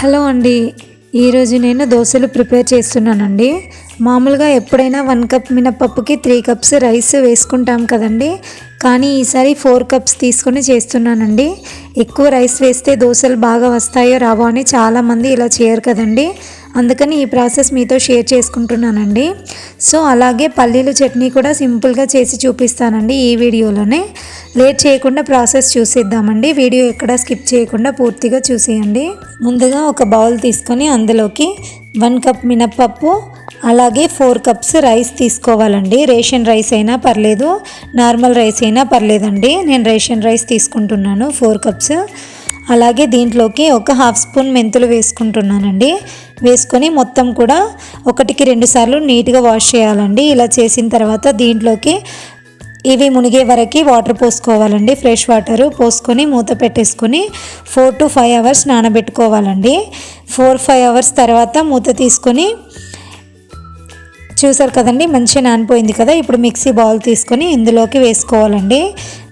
Hello అండి, ఈరోజు నేను దోశలు ప్రిపేర్ చేస్తున్నానండి. మామూలుగా ఎప్పుడైనా 1 కప్ మినపప్పుకి 3 కప్స్ రైస్ వేసుకుంటాం కదండి. కానీ ఈసారి 4 కప్స్ తీసుకొని చేస్తున్నానండి. ఎక్కువ రైస్ వేస్తే దోశలు బాగా వస్తాయో రావో అని చాలామంది ఇలా చేయరు కదండి. అందుకని ఈ ప్రాసెస్ మీతో షేర్ చేసుకుంటున్నానండి. సో అలాగే పల్లీల చట్నీ కూడా సింపుల్గా చేసి చూపిస్తానండి ఈ వీడియోలోనే. లేట్ చేయకుండా ప్రాసెస్ చూసేద్దామండి. వీడియో ఎక్కడ స్కిప్ చేయకుండా పూర్తిగా చూసేయండి. ముందుగా ఒక బౌల్ తీసుకొని అందులోకి 1 కప్ మినప్పప్పు, అలాగే 4 కప్స్ రైస్ తీసుకోవాలండి. రేషన్ రైస్ అయినా పర్లేదు, నార్మల్ రైస్ అయినా పర్లేదండి. నేను రేషన్ రైస్ తీసుకుంటున్నాను 4 కప్స్. అలాగే దీంట్లోకి ఒక హాఫ్ స్పూన్ మెంతులు వేసుకుంటున్నానండి. వేసుకొని మొత్తం కూడా 1కి 2 సార్లు నీట్గా వాష్ చేయాలండి. ఇలా చేసిన తర్వాత దీంట్లోకి ఇవి మునిగే వరకు వాటర్ పోసుకోవాలండి. ఫ్రెష్ వాటర్ పోసుకొని మూత పెట్టేసుకొని 4 to 5 అవర్స్ నానబెట్టుకోవాలండి. 4-5 అవర్స్ తర్వాత మూత తీసుకొని చూసారు కదండి, మంచిగా నానిపోయింది కదా. ఇప్పుడు మిక్సీ బౌల్ తీసుకొని ఇందులోకి వేసుకోవాలండి.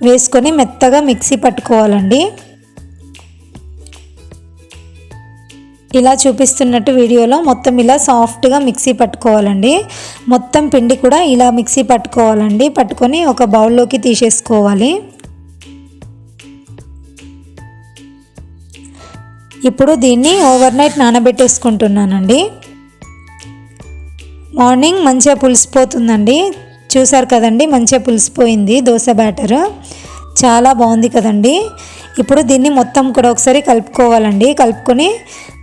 వేసుకొని మెత్తగా మిక్సీ పట్టుకోవాలండి. ఇలా చూపిస్తున్నట్టు వీడియోలో మొత్తం ఇలా సాఫ్ట్గా మిక్సీ పట్టుకోవాలండి. మొత్తం పిండి కూడా ఇలా మిక్సీ పట్టుకోవాలండి. పట్టుకొని ఒక బౌల్లోకి తీసేసుకోవాలి. ఇప్పుడు దీన్ని ఓవర్ నైట్ నానబెట్టేసుకుంటున్నానండి. మార్నింగ్ మంచిగా పులిసిపోతుందండి. చూసారు కదండి, మంచిగా పులిసిపోయింది దోశ బ్యాటర్. చాలా బాగుంది కదండి. ఇప్పుడు దీన్ని మొత్తం కూడా ఒకసారి కలుపుకోవాలండి. కలుపుకొని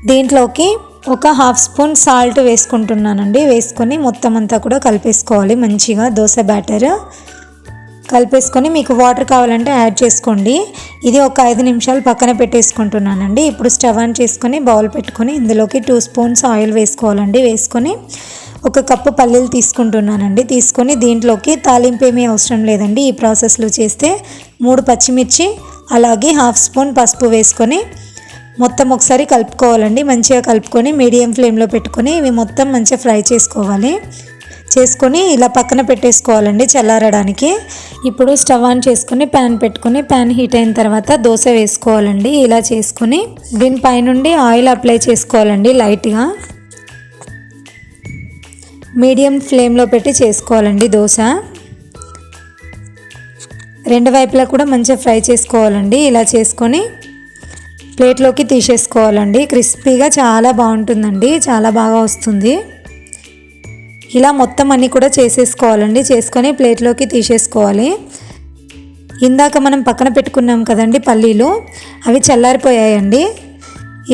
దీంట్లోకి ఒక హాఫ్ స్పూన్ సాల్ట్ వేసుకుంటున్నానండి. వేసుకొని మొత్తం అంతా కూడా కలిపేసుకోవాలి మంచిగా దోశ బ్యాటర్. కలిపేసుకొని మీకు వాటర్ కావాలంటే యాడ్ చేసుకోండి. ఇది ఒక 5 నిమిషాలు పక్కన పెట్టేసుకుంటున్నానండి. ఇప్పుడు స్టవ్ ఆన్ చేసుకొని బౌల్ పెట్టుకొని ఇందులోకి 2 స్పూన్స్ ఆయిల్ వేసుకోవాలండి. వేసుకొని 1 కప్పు పల్లీలు తీసుకుంటున్నానండి. తీసుకొని దీంట్లోకి తాలింపు ఏమీ అవసరం లేదండి. ఈ ప్రాసెస్లో చేస్తే 3 పచ్చిమిర్చి, అలాగే హాఫ్ స్పూన్ పసుపు వేసుకొని మొత్తం ఒకసారి కలుపుకోవాలండి. మంచిగా కలుపుకొని మీడియం ఫ్లేమ్లో పెట్టుకొని ఇవి మొత్తం మంచిగా ఫ్రై చేసుకోవాలి. చేసుకొని ఇలా పక్కన పెట్టేసుకోవాలండి చల్లారడానికి. ఇప్పుడు స్టవ్ ఆన్ చేసుకొని ప్యాన్ పెట్టుకొని ప్యాన్ హీట్ అయిన తర్వాత దోశ వేసుకోవాలండి. ఇలా చేసుకొని దీనిపైనుండి ఆయిల్ అప్లై చేసుకోవాలండి. లైట్గా మీడియం ఫ్లేమ్లో పెట్టి చేసుకోవాలండి దోశ. 2 వైపులా కూడా మంచిగా ఫ్రై చేసుకోవాలండి. ఇలా చేసుకొని ప్లేట్లోకి తీసేసుకోవాలండి. క్రిస్పీగా చాలా బాగుంటుందండి, చాలా బాగా వస్తుంది. ఇలా మొత్తం అన్నీ కూడా చేసేసుకోవాలండి. చేసుకొని ప్లేట్లోకి తీసేసుకోవాలి. ఇందాక మనం పక్కన పెట్టుకున్నాం కదండి పల్లీలు, అవి చల్లారిపోయాయండి.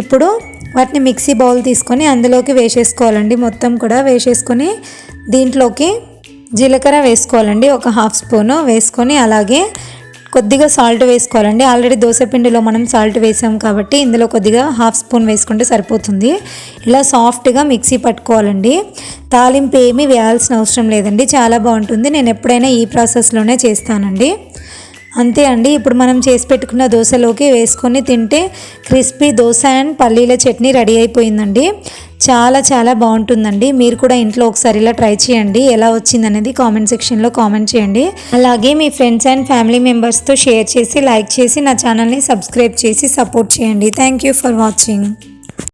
ఇప్పుడు వాటిని మిక్సీ బౌల్ తీసుకొని అందులోకి వేసేసుకోవాలండి. మొత్తం కూడా వేసేసుకొని దీంట్లోకి జీలకర్ర వేసుకోవాలండి. ఒక హాఫ్ స్పూను వేసుకొని అలాగే కొద్దిగా సాల్ట్ వేసుకోవాలండి. ఆల్రెడీ దోశపిండిలో మనం సాల్ట్ వేసాం కాబట్టి ఇందులో కొద్దిగా హాఫ్ స్పూన్ వేసుకుంటే సరిపోతుంది. ఇలా సాఫ్ట్గా మిక్సీ పట్టుకోవాలండి. తాలింపు ఏమీ వేయాల్సిన అవసరం లేదండి, చాలా బాగుంటుంది. నేను ఎప్పుడైనా ఈ ప్రాసెస్లోనే చేస్తానండి. అంతే అండి. ఇప్పుడు మనం చేసి పెట్టుకున్న దోశలోకి వేసుకొని తింటే క్రిస్పీ దోశ అండ్ పల్లీల చట్నీ రెడీ అయిపోయిందండి. చాలా చాలా బాగుంటుందండి. మీరు కూడా ఇంట్లో ఒకసారి ఇలా ట్రై చేయండి. ఎలా వచ్చిందనేది కామెంట్ సెక్షన్లో కామెంట్ చేయండి. అలాగే మీ ఫ్రెండ్స్ అండ్ ఫ్యామిలీ మెంబర్స్తో షేర్ చేసి, లైక్ చేసి, నా ఛానల్ని సబ్స్క్రైబ్ చేసి సపోర్ట్ చేయండి. Thank you for watching.